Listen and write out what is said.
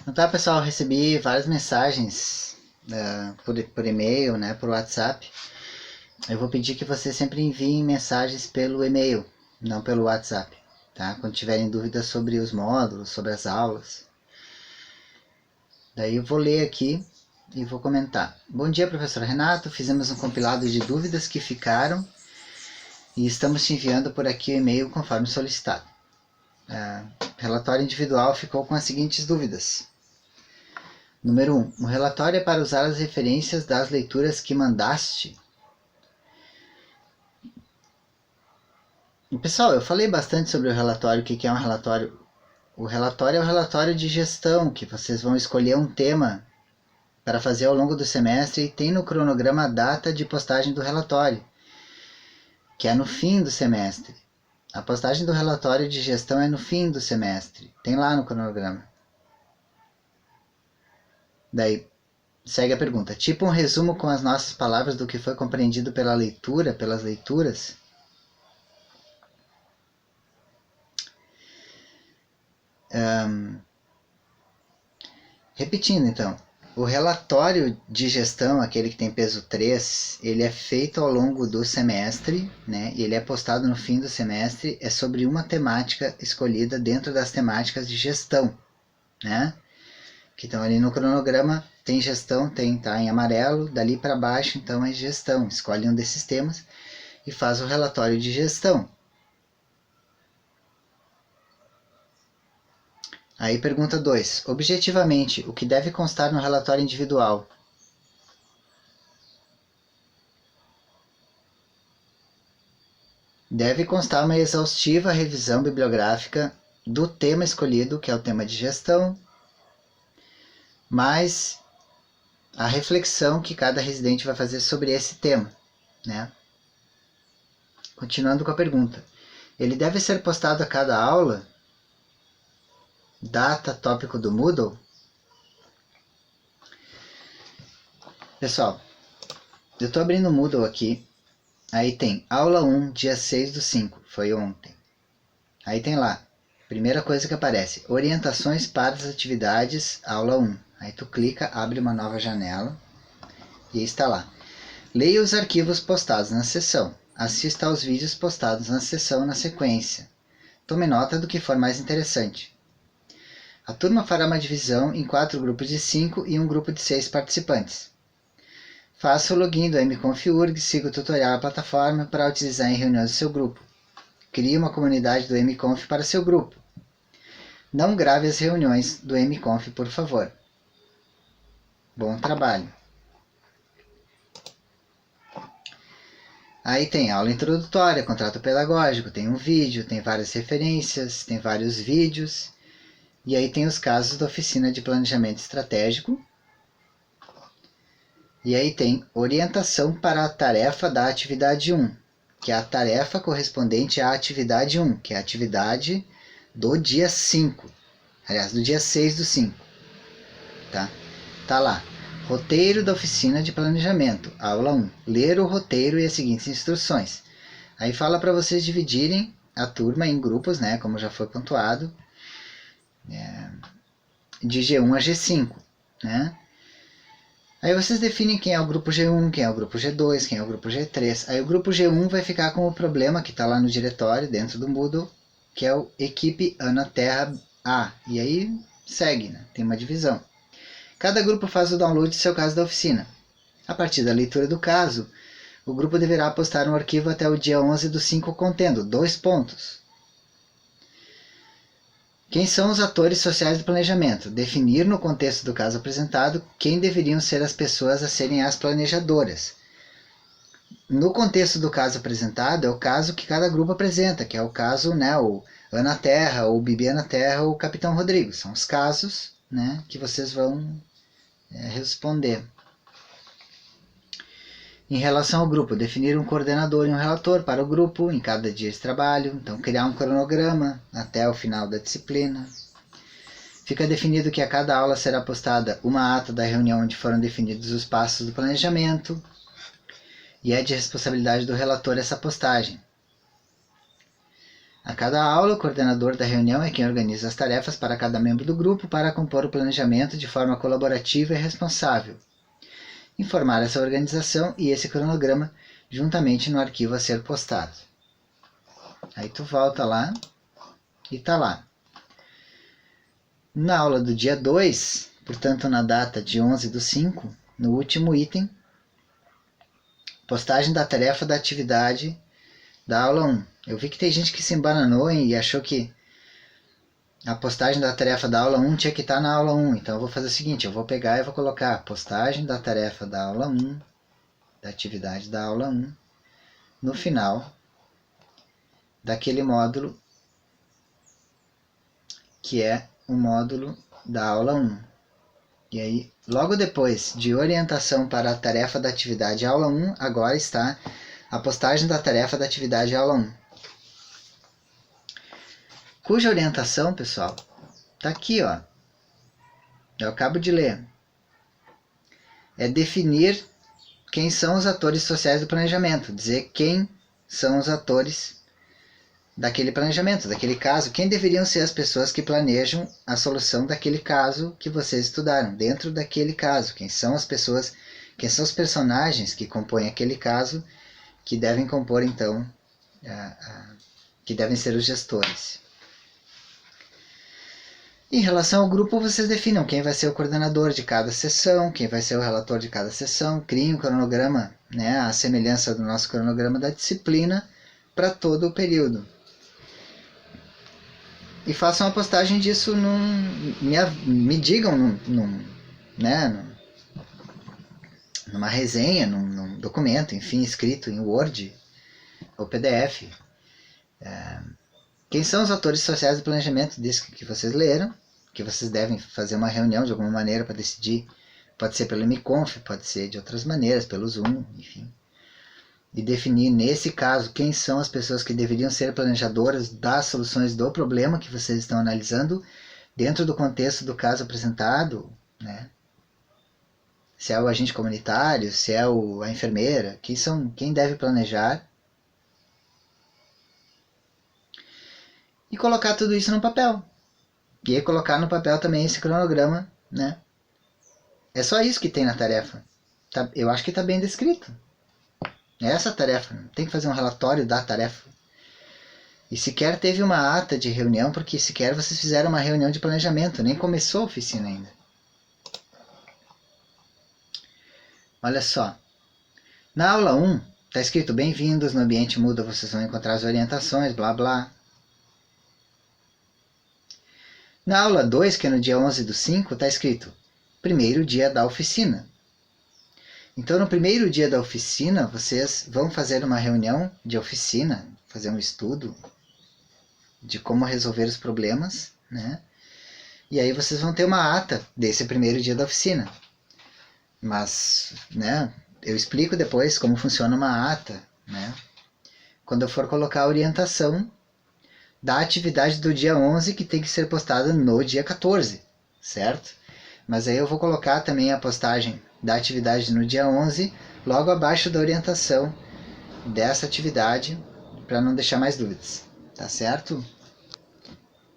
Então tá, pessoal, eu recebi várias mensagens por e-mail, né, por WhatsApp. Eu vou pedir que vocês sempre enviem mensagens pelo e-mail, não pelo WhatsApp, tá? Quando tiverem dúvidas sobre os módulos, sobre as aulas. Daí eu vou ler aqui e vou comentar. Bom dia, professor Renato. Fizemos um compilado de dúvidas que ficaram e estamos te enviando por aqui o e-mail conforme solicitado. Relatório individual ficou com as seguintes dúvidas. Número 1. O relatório é para usar as referências das leituras que mandaste. E, pessoal, eu falei bastante sobre o relatório, o que é um relatório. O relatório é um relatório de gestão, que vocês vão escolher um tema para fazer ao longo do semestre e tem no cronograma a data de postagem do relatório, que é no fim do semestre. A postagem do relatório de gestão é no fim do semestre, tem lá no cronograma. Daí, segue a pergunta. Tipo um resumo com as nossas palavras do que foi compreendido pela leitura, pelas leituras? Repetindo, então. O relatório de gestão, aquele que tem peso 3, ele é feito ao longo do semestre, né? E ele é postado no fim do semestre, é sobre uma temática escolhida dentro das temáticas de gestão, né? Que estão ali no cronograma, tem gestão, tá em amarelo, dali para baixo, então é gestão. Escolhe um desses temas e faz o relatório de gestão. Aí pergunta 2. Objetivamente, o que deve constar no relatório individual? Deve constar uma exaustiva revisão bibliográfica do tema escolhido, que é o tema de gestão, mais a reflexão que cada residente vai fazer sobre esse tema, né? Continuando com a pergunta. Ele deve ser postado a cada aula? Data, tópico do Moodle? Pessoal, eu estou abrindo o Moodle aqui. Aí tem aula 1, dia 6/5, foi ontem. Aí tem lá, primeira coisa que aparece, orientações para as atividades, aula 1. Aí tu clica, abre uma nova janela e está lá. Leia os arquivos postados na sessão. Assista aos vídeos postados na sessão na sequência. Tome nota do que for mais interessante. A turma fará uma divisão em 4 grupos de 5 e um grupo de 6 participantes. Faça o login do mconf.urg, siga o tutorial da plataforma para utilizar em reuniões do seu grupo. Crie uma comunidade do mconf para seu grupo. Não grave as reuniões do mconf, por favor. Bom trabalho. Aí tem aula introdutória, contrato pedagógico, tem um vídeo, tem várias referências, tem vários vídeos. E aí tem os casos da oficina de planejamento estratégico. E aí tem orientação para a tarefa da atividade 1, que é a tarefa correspondente à atividade 1, que é a atividade do dia 5. Aliás, do dia 6/5. Tá lá. Roteiro da oficina de planejamento, aula 1. Ler o roteiro e as seguintes instruções. Aí fala para vocês dividirem a turma em grupos, né, como já foi pontuado, de G1 a G5, né? Aí vocês definem quem é o grupo G1, quem é o grupo G2, quem é o grupo G3. Aí o grupo G1 vai ficar com o problema que está lá no diretório, dentro do Moodle, que é o Equipe Ana Terra A. E aí segue, né? Tem uma divisão. Cada grupo faz o download do seu caso da oficina. A partir da leitura do caso, o grupo deverá postar um arquivo até o dia 11/5 contendo 2 pontos. Quem são os atores sociais do planejamento? Definir no contexto do caso apresentado quem deveriam ser as pessoas a serem as planejadoras. No contexto do caso apresentado, é o caso que cada grupo apresenta, que é o caso, né, o Ana Terra, ou Bibi Ana Terra, ou Capitão Rodrigo. São os casos, né, que vocês vão responder. Em relação ao grupo, definir um coordenador e um relator para o grupo em cada dia de trabalho. Então, criar um cronograma até o final da disciplina. Fica definido que a cada aula será postada uma ata da reunião onde foram definidos os passos do planejamento. E é de responsabilidade do relator essa postagem. A cada aula, o coordenador da reunião é quem organiza as tarefas para cada membro do grupo para compor o planejamento de forma colaborativa e responsável. Informar essa organização e esse cronograma juntamente no arquivo a ser postado. Aí tu volta lá e tá lá. Na aula do dia 2, portanto na data de 11/5, no último item, postagem da tarefa da atividade da aula 1. Eu vi que tem gente que se embananou e achou que a postagem da tarefa da aula 1 tinha que estar na aula 1. Então eu vou fazer o seguinte, eu vou pegar e vou colocar a postagem da tarefa da aula 1, da atividade da aula 1, no final daquele módulo que é o módulo da aula 1. E aí, logo depois de orientação para a tarefa da atividade aula 1, agora está a postagem da tarefa da atividade aula 1. Cuja orientação, pessoal, está aqui, ó. Eu acabo de ler. É definir quem são os atores sociais do planejamento, dizer quem são os atores daquele planejamento, daquele caso, quem deveriam ser as pessoas que planejam a solução daquele caso que vocês estudaram, dentro daquele caso, quem são as pessoas, quem são os personagens que compõem aquele caso, que devem compor, então, que devem ser os gestores. Em relação ao grupo, vocês definam quem vai ser o coordenador de cada sessão, quem vai ser o relator de cada sessão, criem um cronograma, né, à semelhança do nosso cronograma da disciplina, para todo o período. E façam a postagem disso, me digam numa resenha, num documento, enfim, escrito em Word ou PDF. Quem são os atores sociais do planejamento disso que vocês leram, que vocês devem fazer uma reunião de alguma maneira para decidir, pode ser pelo MConf, pode ser de outras maneiras, pelo Zoom, enfim. E definir, nesse caso, quem são as pessoas que deveriam ser planejadoras das soluções do problema que vocês estão analisando, dentro do contexto do caso apresentado, né? Se é o agente comunitário, se é a enfermeira, quem deve planejar. E colocar tudo isso no papel. E aí colocar no papel também esse cronograma, né? É só isso que tem na tarefa. Eu acho que está bem descrito. É essa a tarefa. Tem que fazer um relatório da tarefa. E sequer teve uma ata de reunião, porque sequer vocês fizeram uma reunião de planejamento. Nem começou a oficina ainda. Olha só. Na aula 1, está escrito bem-vindos, no ambiente muda vocês vão encontrar as orientações, blá blá. Na aula 2, que é no dia 11/5, está escrito primeiro dia da oficina. Então, no primeiro dia da oficina, vocês vão fazer uma reunião de oficina, fazer um estudo de como resolver os problemas, né? E aí vocês vão ter uma ata desse primeiro dia da oficina. Mas, né, eu explico depois como funciona uma ata, né? Quando eu for colocar a orientação da atividade do dia 11, que tem que ser postada no dia 14, certo? Mas aí eu vou colocar também a postagem da atividade no dia 11, logo abaixo da orientação dessa atividade, para não deixar mais dúvidas, tá certo?